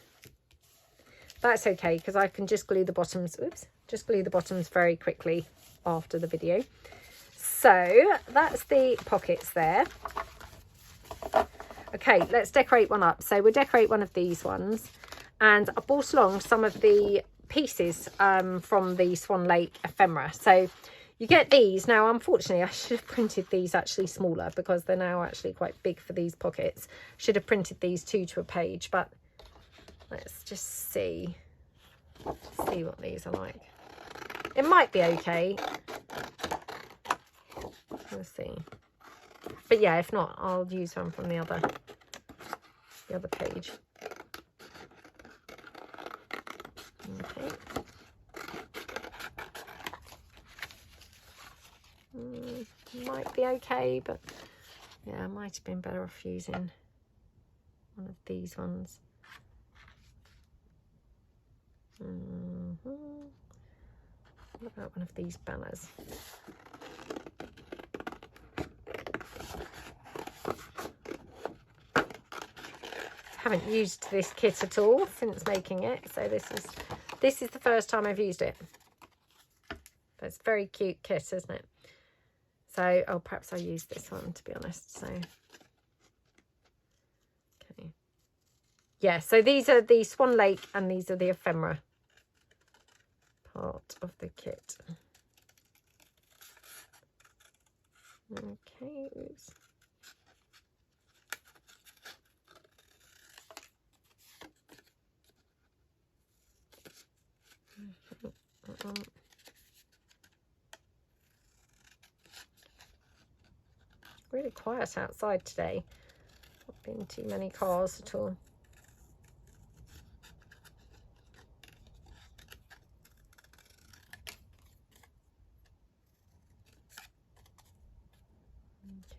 that's okay, because I can just glue the bottoms. Oops, just glue the bottoms very quickly after the video. So that's the pockets there. Okay, let's decorate one up. So we'll decorate one of these ones, and I brought along some of the pieces from the Swan Lake ephemera. So you get these. Now, unfortunately, I should have printed these actually smaller, because they're now actually quite big for these pockets. Should have printed these 2 to a page, but let's just see what these are like. It might be okay. Let's see. But yeah, if not, I'll use one from the other page. Okay. Might be okay, but yeah, I might have been better off using one of these ones. What about one of these banners? Haven't used this kit at all since making it, so this is the first time I've used it. But it's a very cute kit, isn't it? So, oh, perhaps I'll use this one, to be honest. So, okay. Yeah, so these are the Swan Lake and these are the ephemera part of the kit. Okay, oops. Really quiet outside today. Not been too many cars at all.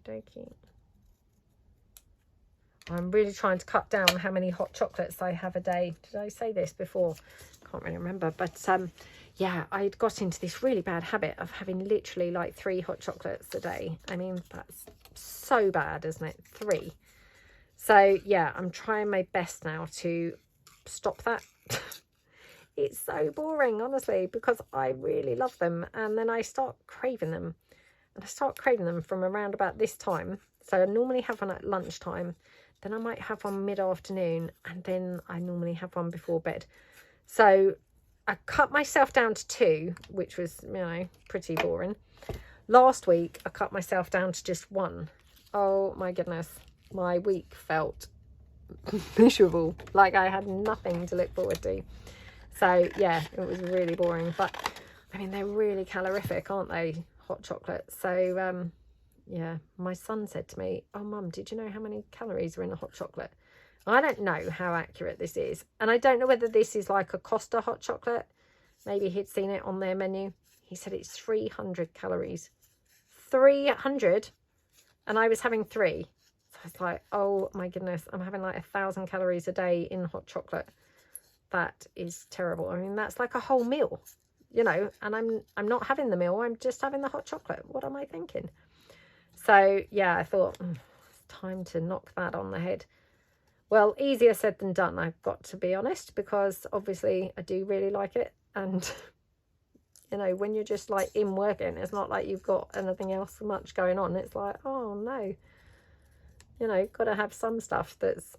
Okie dokie. I'm really trying to cut down how many hot chocolates I have a day. Did I say this before? Can't really remember, but yeah, I'd got into this really bad habit of having literally like 3 hot chocolates a day. I mean, that's so bad, isn't it? 3. So yeah, I'm trying my best now to stop that. It's so boring, honestly, because I really love them, and then I start craving them, and I start craving them from around about this time. So I normally have one at lunchtime, then I might have one mid-afternoon, and then I normally have one before bed. So I cut myself down to 2, which was, you know, pretty boring. Last week, I cut myself down to just 1. Oh my goodness. My week felt miserable. Like I had nothing to look forward to. So yeah, it was really boring. But I mean, they're really calorific, aren't they? Hot chocolate. So yeah, my son said to me, oh mum, did you know how many calories are in a hot chocolate? I don't know how accurate this is, and I don't know whether this is like a Costa hot chocolate. Maybe he'd seen it on their menu. He said it's 300 calories. 300, and I was having 3. So I was like, oh my goodness, I'm having like 1,000 calories a day in hot chocolate. That is terrible. I mean, that's like a whole meal, you know, and I'm not having the meal, I'm just having the hot chocolate. What am I thinking? So yeah, I thought it's time to knock that on the head. Well, easier said than done, I've got to be honest, because obviously I do really like it, and you know, when you're just like in working, it's not like you've got anything else much going on. It's like, oh no, you know, got to have some stuff that's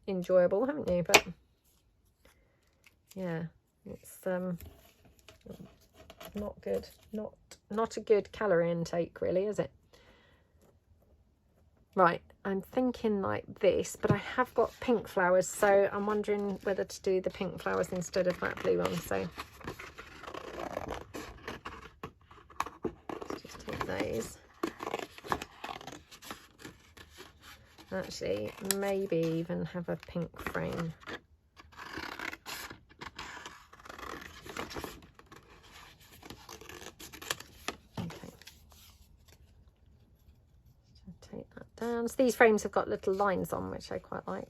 enjoyable, haven't you? But yeah, it's not good, not a good calorie intake really, is it? Right, I'm thinking like this, but I have got pink flowers, so I'm wondering whether to do the pink flowers instead of that blue one. So let's just take those. Actually, maybe even have a pink frame. So these frames have got little lines on, which I quite like.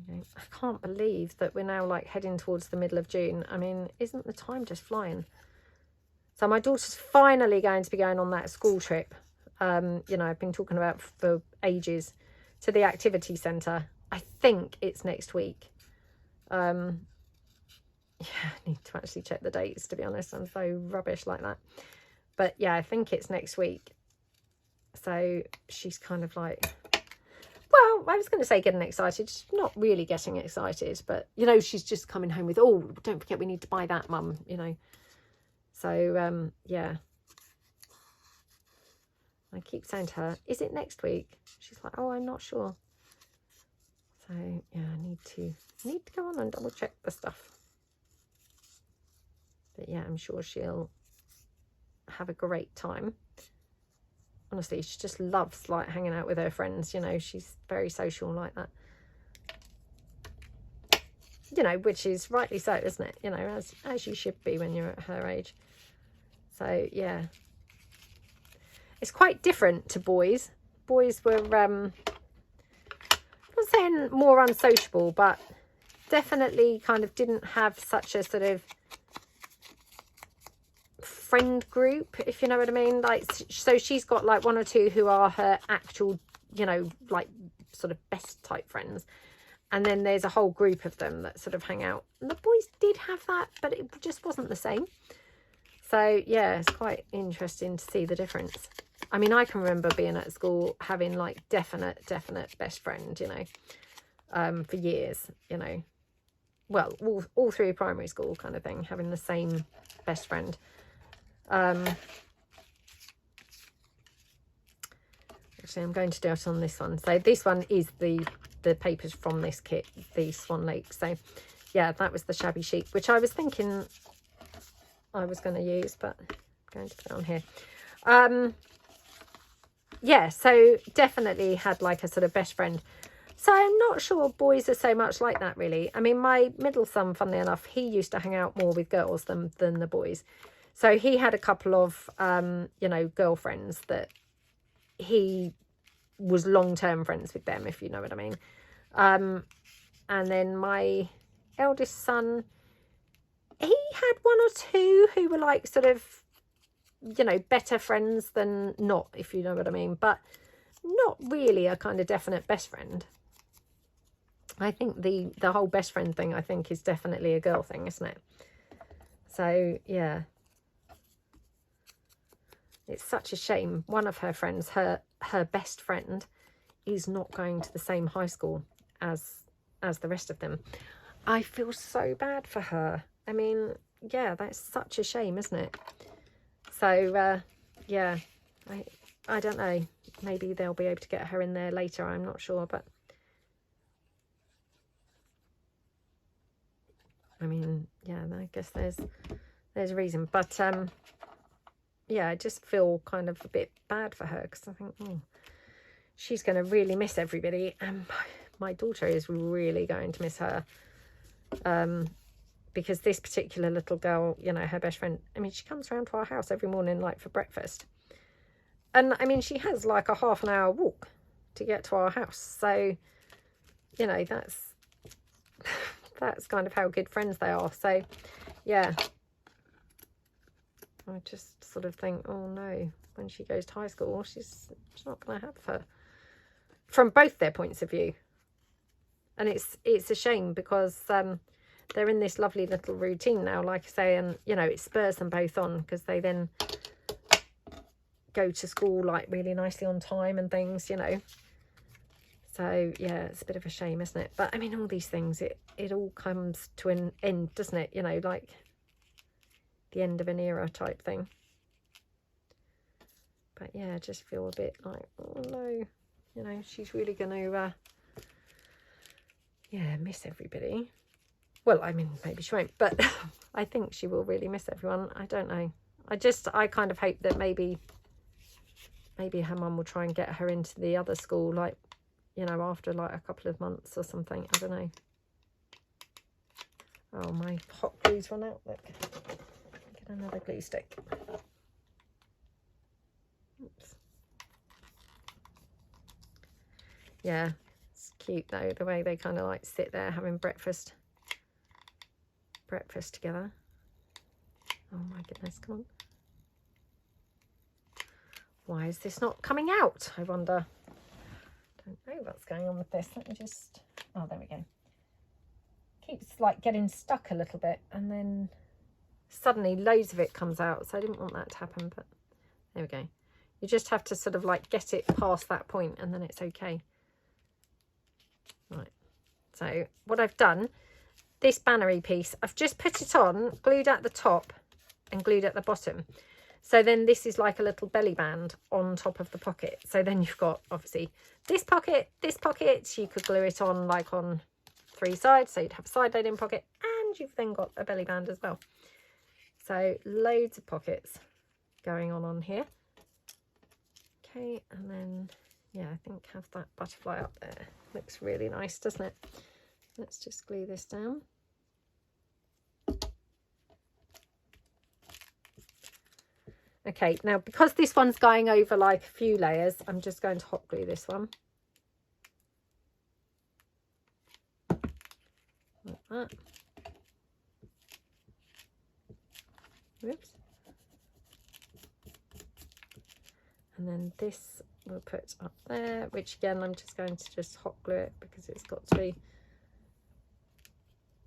Okay. I can't believe that we're now like heading towards the middle of June. I mean, isn't the time just flying? So my daughter's finally going to be going on that school trip. You know, I've been talking about for ages, to the activity centre. I think it's next week. Yeah, I need to actually check the dates, to be honest. I'm so rubbish like that. But yeah, I think it's next week. So she's kind of like, well, I was going to say getting excited. She's not really getting excited, but you know, she's just coming home with, oh, don't forget we need to buy that, mum, you know. So yeah, I keep saying to her, is it next week? She's like, oh, I'm not sure. So yeah, I need to go on and double check the stuff. But yeah, I'm sure she'll have a great time. Honestly, she just loves like hanging out with her friends, you know. She's very social like that, you know, which is rightly so, isn't it? You know, as you should be when you're at her age. So yeah, it's quite different to boys. Boys were I'm not saying more unsociable, but definitely kind of didn't have such a sort of friend group, if you know what I mean. Like, so she's got like 1 or 2 who are her actual, you know, like sort of best type friends, and then there's a whole group of them that sort of hang out. And the boys did have that, but it just wasn't the same. So yeah, it's quite interesting to see the difference. I mean, I can remember being at school having like definite best friend, you know, for years, you know, well, all through primary school kind of thing, having the same best friend. Actually, I'm going to do it on this one. So this one is the papers from this kit, the Swan Lake. So yeah, that was the shabby chic, which I was thinking I was going to use, but I'm going to put it on here. Yeah, so definitely had like a sort of best friend. So I'm not sure boys are so much like that, really. I mean, my middle son, funnily enough, he used to hang out more with girls than the boys. So he had a couple of, you know, girlfriends that he was long-term friends with them, if you know what I mean. And then my eldest son, he had 1 or 2 who were like sort of, you know, better friends than not, if you know what I mean. But not really a kind of definite best friend. I think the whole best friend thing, I think, is definitely a girl thing, isn't it? So yeah, it's such a shame. One of her friends, her best friend, is not going to the same high school as the rest of them. I feel so bad for her. I mean, yeah, that's such a shame, isn't it? So yeah, I don't know, maybe they'll be able to get her in there later, I'm not sure, but I mean, yeah, I guess there's a reason, but yeah, I just feel kind of a bit bad for her, because I think, oh, she's going to really miss everybody, and my daughter is really going to miss her, because this particular little girl, you know, her best friend, I mean, she comes around to our house every morning, like, for breakfast, and I mean, she has like a half an hour walk to get to our house, so, you know, that's kind of how good friends they are. So yeah, I just sort of think, oh no, when she goes to high school, she's not going to have her, from both their points of view. And it's a shame, because they're in this lovely little routine now, like I say, and you know, it spurs them both on, because they then go to school like really nicely on time and things, you know. So yeah, it's a bit of a shame, isn't it? But I mean, all these things, it all comes to an end, doesn't it? You know, like the end of an era type thing. But yeah, I just feel a bit like, oh no, you know, she's really going to yeah, miss everybody. Well, I mean, maybe she won't, but I think she will really miss everyone. I don't know. I kind of hope that maybe her mum will try and get her into the other school, like, you know, after like a couple of months or something. I don't know. Oh, my hot glue's run out. Look, get another glue stick. Oops. Yeah, it's cute though, the way they kind of like sit there having breakfast together. Oh my goodness, come on. Why is this not coming out, I wonder? Don't know what's going on with this. Let me just, oh, there we go. Keeps like getting stuck a little bit, and then suddenly loads of it comes out, so I didn't want that to happen, but there we go. You just have to sort of like get it past that point, and then it's okay. Right, so what I've done, this bannery piece, I've just put it on, glued at the top and glued at the bottom. So then this is like a little belly band on top of the pocket. So then you've got obviously this pocket, you could glue it on like on 3 sides. So you'd have a side loading pocket, and you've then got a belly band as well. So loads of pockets going on here. Okay, and then, yeah, I think have that butterfly up there. Looks really nice, doesn't it? Let's just glue this down. Okay, now because this one's going over like a few layers, I'm just going to hot glue this one. Like that. Whoops. And then this we'll put up there, which again, I'm just going to just hot glue it, because it's got to be,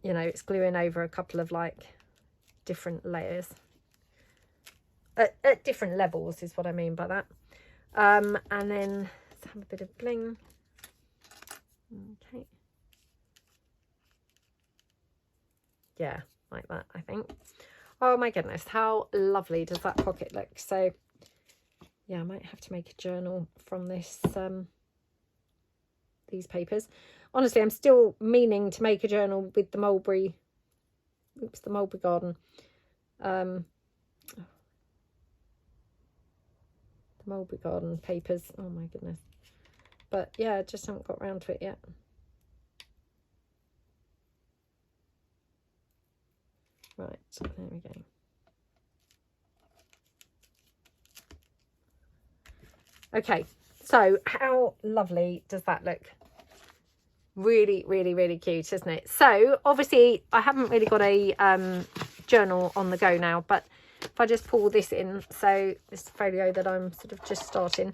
you know, it's gluing over a couple of like different layers. At different levels is what I mean by that. And then let's have a bit of bling. Okay. Yeah, like that, I think. Oh my goodness, how lovely does that pocket look? So yeah, I might have to make a journal from this, these papers. Honestly, I'm still meaning to make a journal with the mulberry, the mulberry garden. Mulberry garden papers. Oh my goodness. But yeah, I just haven't got around to it yet. Right, there we go. Okay, so how lovely does that look? Really, really, really cute, isn't it? So obviously I haven't really got a journal on the go now, but if I just pull this in, so this folio that I'm sort of just starting.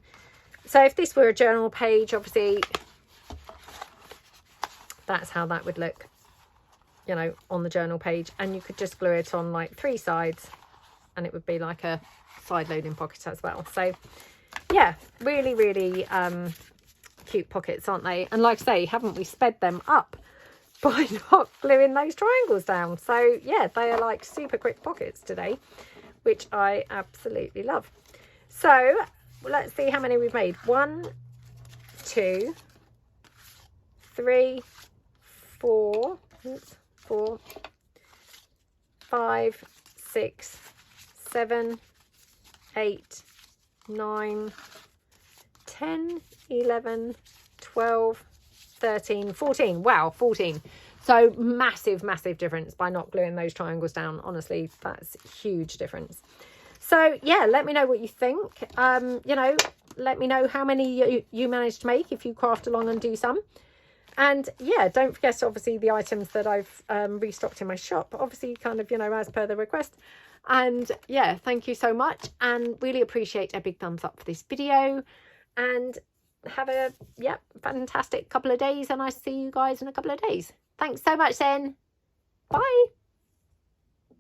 So if this were a journal page, obviously that's how that would look, you know, on the journal page. And you could just glue it on like 3 sides, and it would be like a side loading pocket as well. So yeah, really, really cute pockets, aren't they? And like I say, haven't we sped them up by not gluing those triangles down? So yeah, they are like super quick pockets today, which I absolutely love. So let's see how many we've made. 1, 2, 3, 4, 5, 6, 7, 8, 9, 10, 11, 12, 13, 14. Wow, 14. So massive difference by not gluing those triangles down. Honestly, that's a huge difference. So yeah, let me know what you think. You know, let me know how many you managed to make if you craft along and do some. And yeah, don't forget obviously the items that I've restocked in my shop, obviously kind of, you know, as per the request. And yeah, thank you so much, and really appreciate a big thumbs up for this video, and have a fantastic couple of days, and I see you guys in a couple of days. Thanks so much then. Bye.